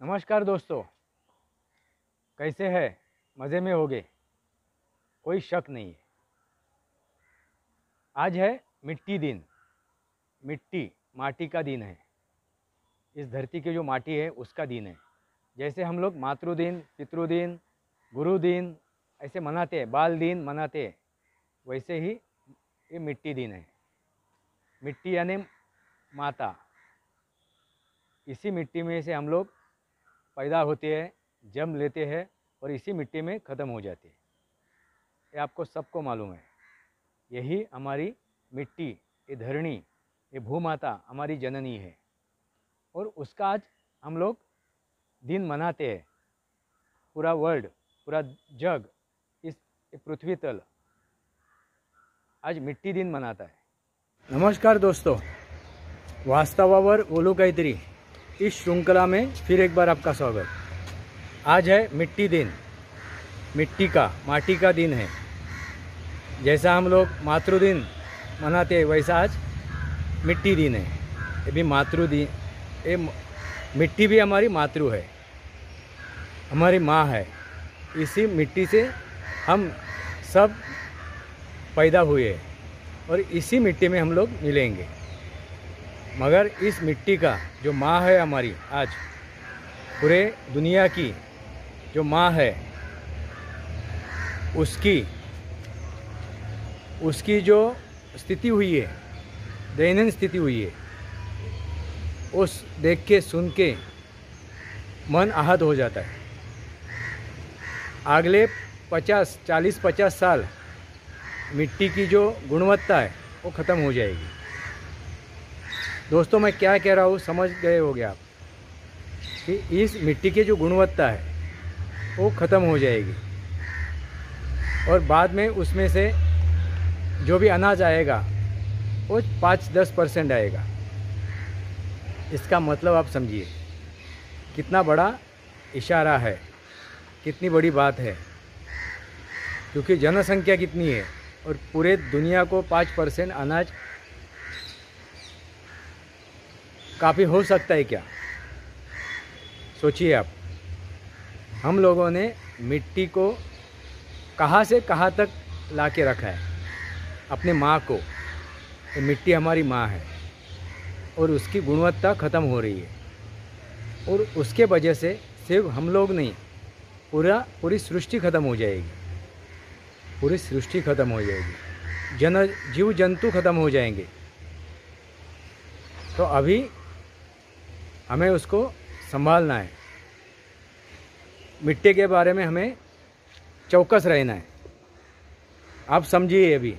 नमस्कार दोस्तों, कैसे हैं? मज़े में होगे, कोई शक नहीं है। आज है मिट्टी दिन। मिट्टी माटी का दिन है। इस धरती की जो माटी है उसका दिन है। जैसे हम लोग मातृदिन, पितृदिन, गुरु दिन ऐसे मनाते हैं, बाल दिन मनाते हैं, वैसे ही ये मिट्टी दिन है। मिट्टी यानी माता। इसी मिट्टी में से हम लोग पैदा होते हैं, जन्म लेते हैं और इसी मिट्टी में ख़त्म हो जाते हैं। ये आपको सबको मालूम है। यही हमारी मिट्टी, ये धरणी, ये भूमाता हमारी जननी है और उसका आज हम लोग दिन मनाते हैं। पूरा वर्ल्ड, पूरा जग, इस पृथ्वी तल आज मिट्टी दिन मनाता है। नमस्कार दोस्तों, वास्तवावर बोलू काहीतरी इस श्रृंखला में फिर एक बार आपका स्वागत। आज है मिट्टी दिन। मिट्टी का, माटी का दिन है। जैसा हम लोग मातृदिन मनाते हैं वैसा आज मिट्टी दिन है। ये भी मातृदिन, ये मिट्टी भी हमारी मातृ है, हमारी माँ है। इसी मिट्टी से हम सब पैदा हुए और इसी मिट्टी में हम लोग मिलेंगे। मगर इस मिट्टी का जो माँ है हमारी, आज पूरे दुनिया की जो माँ है, उसकी जो स्थिति हुई है, दयनीय स्थिति हुई है, उस देख के सुन के मन आहत हो जाता है। अगले 40-50 साल मिट्टी की जो गुणवत्ता है वो ख़त्म हो जाएगी। दोस्तों, मैं क्या कह रहा हूँ समझ गए होंगे आप कि इस मिट्टी की जो गुणवत्ता है वो ख़त्म हो जाएगी और बाद में उसमें से जो भी अनाज आएगा वो 5-10% आएगा। इसका मतलब आप समझिए कितना बड़ा इशारा है, कितनी बड़ी बात है। क्योंकि जनसंख्या कितनी है और पूरे दुनिया को 5% अनाज काफ़ी हो सकता है क्या? सोचिए आप। हम लोगों ने मिट्टी को कहाँ से कहाँ तक ला के रखा है, अपने माँ को। तो मिट्टी हमारी माँ है और उसकी गुणवत्ता ख़त्म हो रही है और उसके वजह से सिर्फ हम लोग नहीं, पूरी सृष्टि ख़त्म हो जाएगी। पूरी सृष्टि ख़त्म हो जाएगी, जीव जंतु ख़त्म हो जाएंगे। तो अभी हमें उसको संभालना है। मिट्टी के बारे में हमें चौकस रहना है। आप समझिए अभी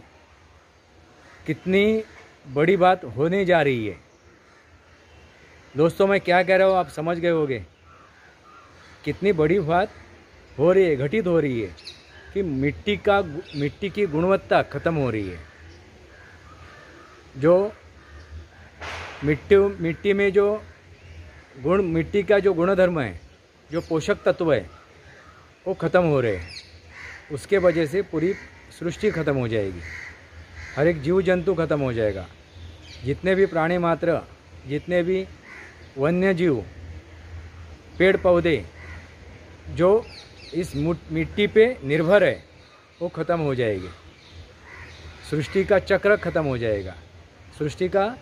कितनी बड़ी बात होने जा रही है। दोस्तों, मैं क्या कह रहा हूँ आप समझ गए होंगे। कितनी बड़ी बात हो रही है, घटित हो रही है कि मिट्टी की गुणवत्ता ख़त्म हो रही है। जो मिट्टी में जो मिट्टी का जो गुणधर्म है, जो पोषक तत्व है, वो ख़त्म हो रहे हैं। उसके वजह से पूरी सृष्टि ख़त्म हो जाएगी। हर एक जीव जंतु ख़त्म हो जाएगा। जितने भी प्राणी मात्र, जितने भी वन्य जीव, पेड़ पौधे जो इस मिट्टी पे निर्भर है वो ख़त्म हो जाएगी। सृष्टि का चक्र ख़त्म हो जाएगा। सृष्टि का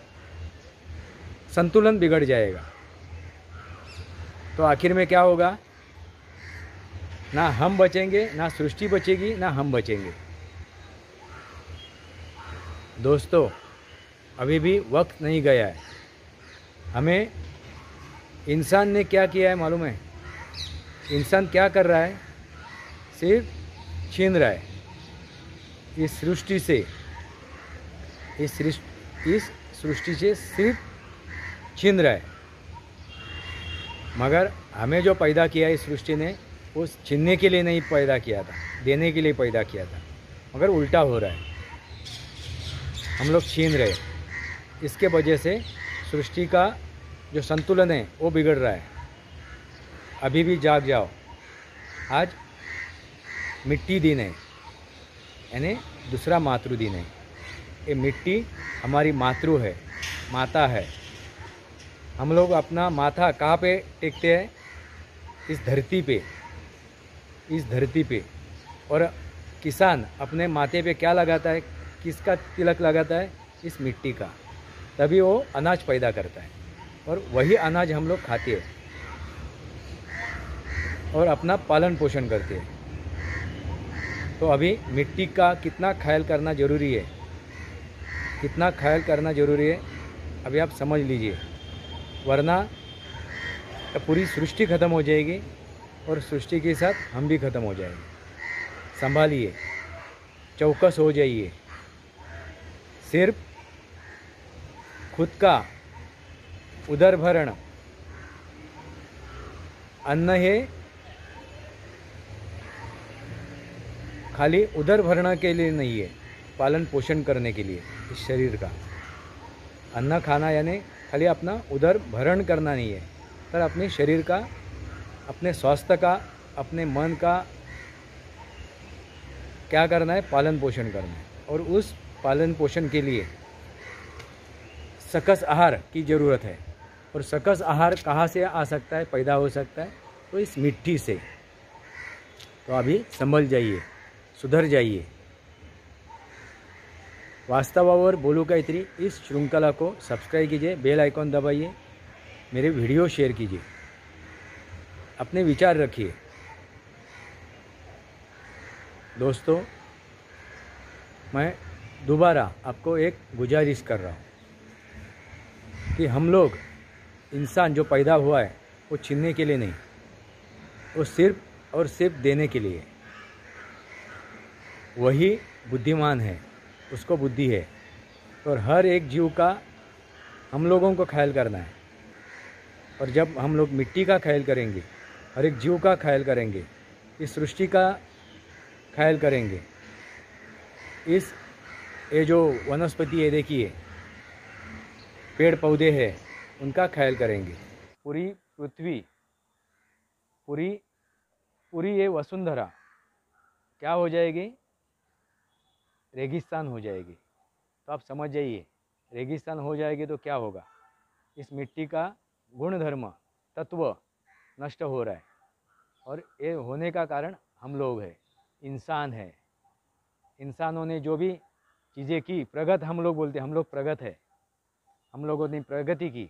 संतुलन बिगड़ जाएगा। तो आखिर में क्या होगा? ना हम बचेंगे, ना सृष्टि बचेगी, ना हम बचेंगे। दोस्तों, अभी भी वक्त नहीं गया है। हमें इंसान ने क्या किया है मालूम है? इंसान क्या कर रहा है? सिर्फ छीन रहा है इस सृष्टि से। इस सृष्टि से सिर्फ छीन रहा है। मगर हमें जो पैदा किया इस सृष्टि ने, वो छीनने के लिए नहीं पैदा किया था, देने के लिए पैदा किया था। मगर उल्टा हो रहा है, हम लोग छीन रहे। इसके वजह से सृष्टि का जो संतुलन है वो बिगड़ रहा है। अभी भी जाग जाओ। आज मिट्टी दिन है, यानी दूसरा मातृ दिन है। ये मिट्टी हमारी मातृ है, माता है। हम लोग अपना माथा कहाँ पे टेकते हैं? इस धरती पे और किसान अपने माथे पे क्या लगाता है, किसका तिलक लगाता है, इस मिट्टी का, तभी वो अनाज पैदा करता है और वही अनाज हम लोग खाते हैं और अपना पालन पोषण करते हैं। तो अभी मिट्टी का कितना ख्याल करना ज़रूरी है, कितना ख्याल करना ज़रूरी है अभी आप समझ लीजिए, वरना पूरी सृष्टि ख़त्म हो जाएगी और सृष्टि के साथ हम भी ख़त्म हो जाएंगे। संभालिए, चौकस हो जाइए। सिर्फ खुद का उदरभरण अन्न है, खाली उदर भरने के लिए नहीं है, पालन पोषण करने के लिए इस शरीर का। अन्न खाना यानी खाली अपना उदर भरण करना नहीं है, पर अपने शरीर का, अपने स्वास्थ्य का, अपने मन का क्या करना है, पालन पोषण करना है। और उस पालन पोषण के लिए सकस आहार की ज़रूरत है। और सकस आहार कहाँ से आ सकता है, पैदा हो सकता है, तो इस मिट्टी से। तो अभी संभल जाइए, सुधर जाइए। वास्तवावर बोलू काहीतरी इस श्रृंखला को सब्सक्राइब कीजिए, बेल आइकॉन दबाइए, मेरे वीडियो शेयर कीजिए, अपने विचार रखिए। दोस्तों, मैं दोबारा आपको एक गुजारिश कर रहा हूँ कि हम लोग इंसान जो पैदा हुआ है वो छीनने के लिए नहीं, वो सिर्फ और सिर्फ देने के लिए। वही बुद्धिमान है, उसको बुद्धि है। और हर एक जीव का हम लोगों को ख्याल करना है। और जब हम लोग मिट्टी का ख्याल करेंगे, हर एक जीव का ख्याल करेंगे, इस सृष्टि का ख्याल करेंगे, ये जो वनस्पति है, देखिए पेड़ पौधे हैं, उनका ख्याल करेंगे, पूरी पृथ्वी, पूरी ये वसुंधरा क्या हो जाएगी, रेगिस्तान हो जाएगी। तो आप समझ जाइए, रेगिस्तान हो जाएगी तो क्या होगा। इस मिट्टी का गुणधर्म, तत्व नष्ट हो रहा है। और ये होने का कारण हम लोग हैं, इंसान है। इंसानों ने जो भी चीज़ें की, प्रगत हम लोग बोलते हैं, हम लोग प्रगत है, हम लोगों ने प्रगति की।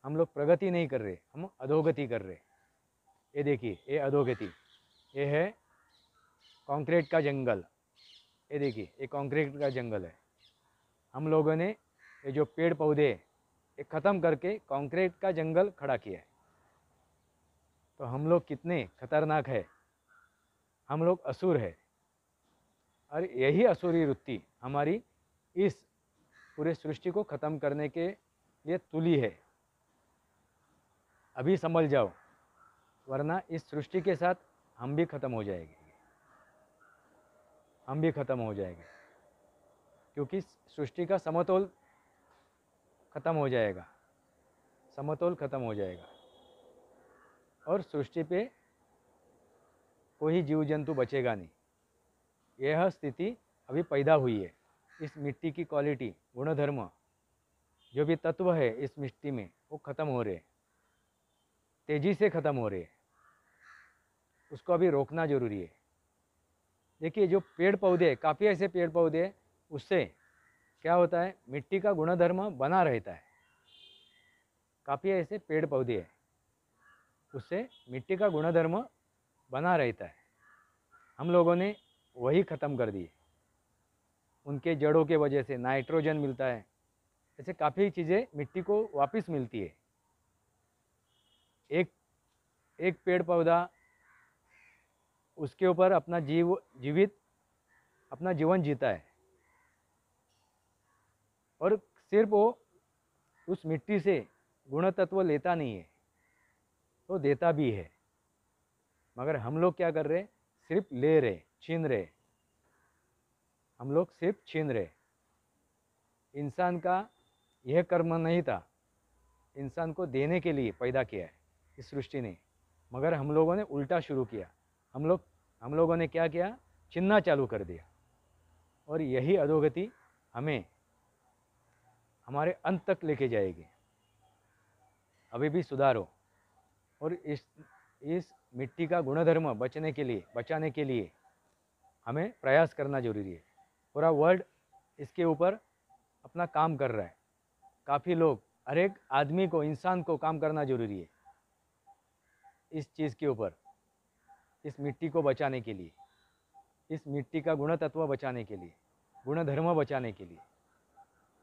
हम लोग प्रगति नहीं कर रहे, हम अधोगति कर रहे। ये देखिए, ये अधोगति, ये है कंक्रीट का जंगल। ये देखिए, ये कंक्रीट का जंगल है। हम लोगों ने ये जो पेड़ पौधे ये ख़त्म करके कंक्रीट का जंगल खड़ा किया है। तो हम लोग कितने खतरनाक है, हम लोग असुर है। और यही असुरी वृत्ति हमारी इस पूरे सृष्टि को ख़त्म करने के लिए तुली है। अभी समझ जाओ, वरना इस सृष्टि के साथ हम भी ख़त्म हो जाएंगे, हम भी ख़त्म हो जाएंगे। क्योंकि सृष्टि का समतोल ख़त्म हो जाएगा, समतोल ख़त्म हो जाएगा और सृष्टि पे कोई जीव जंतु बचेगा नहीं। यह स्थिति अभी पैदा हुई है। इस मिट्टी की क्वालिटी, गुणधर्म, जो भी तत्व है इस मिट्टी में, वो ख़त्म हो रहे, तेज़ी से ख़त्म हो रहे। उसको अभी रोकना ज़रूरी है। देखिए, जो पेड़ पौधे, काफ़ी ऐसे पेड़ पौधे हैं, उससे क्या होता है, मिट्टी का गुणधर्म बना रहता है। काफ़ी ऐसे पेड़ पौधे हैं, उससे मिट्टी का गुणधर्म बना रहता है। हम लोगों ने वही ख़त्म कर दिए। उनके जड़ों के वजह से नाइट्रोजन मिलता है, ऐसे काफ़ी चीज़ें मिट्टी को वापस मिलती है। एक पेड़ पौधा उसके ऊपर अपना अपना जीवन जीता है। और सिर्फ वो उस मिट्टी से गुण तत्व लेता नहीं है, तो देता भी है। मगर हम लोग क्या कर रहे, सिर्फ ले रहे, छीन रहे। हम लोग सिर्फ छीन रहे। इंसान का यह कर्म नहीं था, इंसान को देने के लिए पैदा किया है इस सृष्टि ने। मगर हम लोगों ने उल्टा शुरू किया। हम लोगों ने क्या किया, छीनना चालू कर दिया। और यही अधोगति हमें हमारे अंत तक लेके जाएगी। अभी भी सुधारो और इस मिट्टी का गुणधर्म बचाने के लिए हमें प्रयास करना जरूरी है। पूरा वर्ल्ड इसके ऊपर अपना काम कर रहा है। काफ़ी लोग, हर एक आदमी को, इंसान को काम करना जरूरी है इस चीज़ के ऊपर, इस मिट्टी को बचाने के लिए, इस मिट्टी का गुण तत्व बचाने के लिए, गुणधर्म बचाने के लिए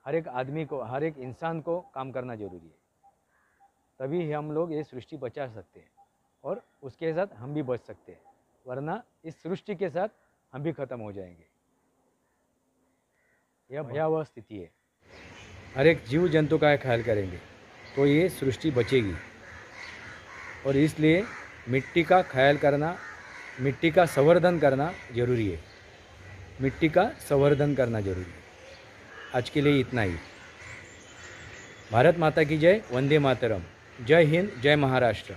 हर एक आदमी को, हर एक इंसान को काम करना जरूरी है। तभी हम लोग ये सृष्टि बचा सकते हैं और उसके साथ हम भी बच सकते हैं, वरना इस सृष्टि के साथ हम भी खत्म हो जाएंगे। यह भयावह स्थिति है। हर एक जीव जंतु का ख्याल करेंगे तो ये सृष्टि बचेगी। और इसलिए मिट्टी का ख्याल करना, मिट्टी का संवर्धन करना जरूरी है। मिट्टी का संवर्धन करना जरूरी है। आज के लिए इतना ही। भारत माता की जय। वंदे मातरम। जय हिंद, जय महाराष्ट्र।